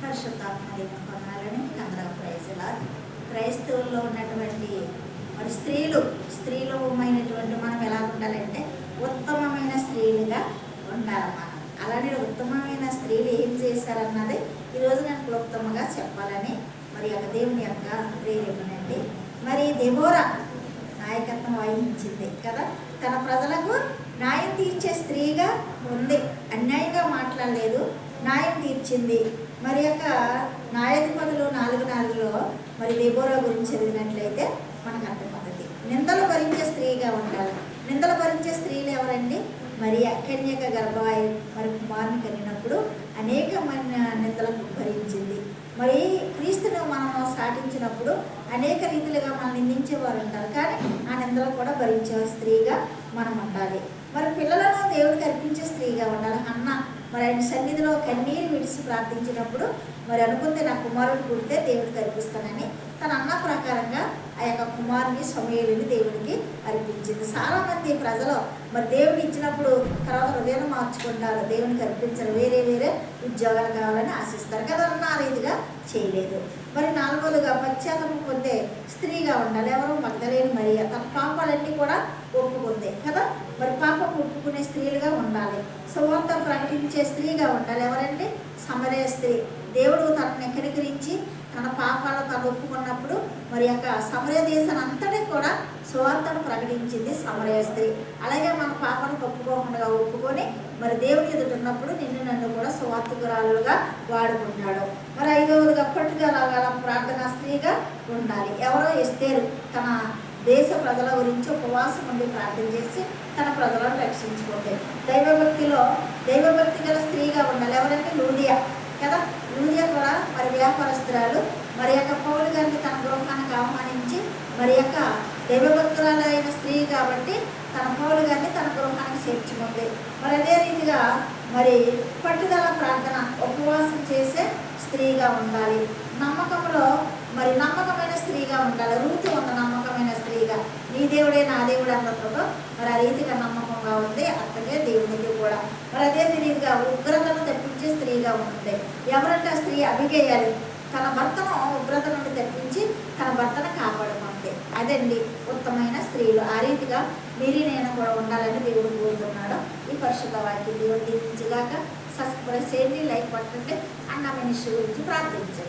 పరిశుద్ధాత్మ దేవుని కొనాలని అందరూ ప్రైజ్లా. క్రైస్తవుల్లో ఉన్నటువంటి మరి స్త్రీలమైనటువంటి మనం ఎలా ఉండాలంటే ఉత్తమమైన స్త్రీలుగా ఉండాలి. మనం అలానే ఉత్తమమైన స్త్రీలు ఏం చేశారన్నది ఈరోజు నేను క్లుప్తంగా చెప్పాలని మరి యొక్క దేవుని యొక్క ప్రేరేపణండి. మరి దెబోరా నాయకత్వం వహించింది కదా, తన ప్రజలకు న్యాయం తీర్చే స్త్రీగా ఉంది. అన్యాయంగా మాట్లాడలేదు, న్యాయం తీర్చింది. మరి యొక్క న్యాయాధిపతులు 4:4లో మరి దెబోరా గురించి చదివినట్లయితే మనకు అర్థమవుతుంది. నిందలు భరించే స్త్రీగా ఉండాలి. నిందలు భరించే స్త్రీలు ఎవరండి? మరి కన్యక గర్భవాయి మరి కుమారుని కలిగినప్పుడు అనేక నిందలకు భరించింది. మరి క్రీస్తును మనం సాటించినప్పుడు అనేక రీతిలుగా మనం నిందించేవారు ఉంటారు, కానీ ఆ నిందలు కూడా భరించే స్త్రీగా మనం ఉండాలి. మరి పిల్లలను దేవుడికి అర్పించే స్త్రీగా ఉండాలి. అన్న మరి ఆయన సన్నిధిలో కన్నీరు విడిచి ప్రార్థించినప్పుడు మరి అనుకుంటే నా కుమారుడు పుడితే దేవుడికి అర్పిస్తానని తన అన్న ప్రకారంగా ఆ యొక్క కుమారుని సమూయేలుని దేవుడికి అర్పించింది. చాలామంది ప్రజలు మరి దేవుడు ఇచ్చినప్పుడు తర్వాత హృదయాన్ని మార్చుకుంటారు, దేవునికి అర్పించరు, వేరే వేరే ఉద్యోగాలు కావాలని ఆశిస్తారు కదా, ఆ రీతిగా చేయలేదు. మరి 4వదిగా పశ్చాత్తాపం పొందే స్త్రీగా ఉండాలి. ఎవరు? మగ్దలేని మరియ తన పాపాలన్నీ కూడా ఒప్పుకుంది కదా, మరి పాపం ఒప్పుకునే స్త్రీలుగా ఉండాలి. సువార్త ప్రకటించే స్త్రీగా ఉండాలి. ఎవరంటే? సమరయ స్త్రీ. దేవుడు తనని కనికరించి తన పాపాలు తను ఒప్పుకున్నప్పుడు మరి యొక్క సమరయ దేశం అంతటి కూడా సువార్తను ప్రకటించింది సమరయ స్త్రీ. అలాగే మన పాపాలను ఒప్పుకోకుండా ఒప్పుకొని మరి దేవుని ఎదుటిన్నప్పుడు నిన్ను నన్ను కూడా సువార్తకురాలుగా వాడుకుంటాడు. మరి 5వదిగా పట్టుదల గల ప్రార్థనా స్త్రీగా ఉండాలి. ఎవరో? ఎస్తేరు తన దేశ ప్రజల గురించి ఉపవాసం ఉండి ప్రార్థన చేసి తన ప్రజలను రక్షించుకుంది. దైవభక్తి గల స్త్రీగా ఉండాలి. ఎవరంటే? లూదియా కదా. లూదియా కూడా మరి వ్యాపారస్తురాలు. మరి యొక్క పౌలు గారిని తన గృహానికి ఆహ్వానించి మరి యొక్క దైవభక్తురాలైన స్త్రీ కాబట్టి తన పౌలు గారిని తన గృహానికి చేర్చుకుంది. మరి అదే రీతిగా మరి పట్టుదల ప్రార్థన ఉపవాసం చేసే స్త్రీగా ఉండాలి. నమ్మకంలో మరి నమ్మకమైన స్త్రీగా ఉండాలి. రూతు ఉన్న నమ్మకమైన స్త్రీగా, నీ దేవుడే నా దేవుడు అన్నప్పుడు మరి ఆ రీతిగా నమ్మకంగా ఉంది. అత్తగే దేవుడికి కూడా మరి అదే రీతిగా ఉగ్రతను తెప్పించే స్త్రీగా ఉంటుంది. ఎవరంటే ఆ స్త్రీ? అబిగయీలు. తన భర్తను ఉగ్రత నుండి తెప్పించి తన భర్తను కాపాడుకుంది. అదండి ఉత్తమైన స్త్రీలు. ఆ రీతిగా మీరు నేను కూడా ఉండాలని దేవుడు కోరుతున్నాడు. ఈ పరిశుద్ధ వాక్యం దేవుడు దీవించగాక. సబ్స్క్రైబ్ చేయండి, లైక్ పట్టండి. అన్న మనిషి గురించి ప్రార్థించండి.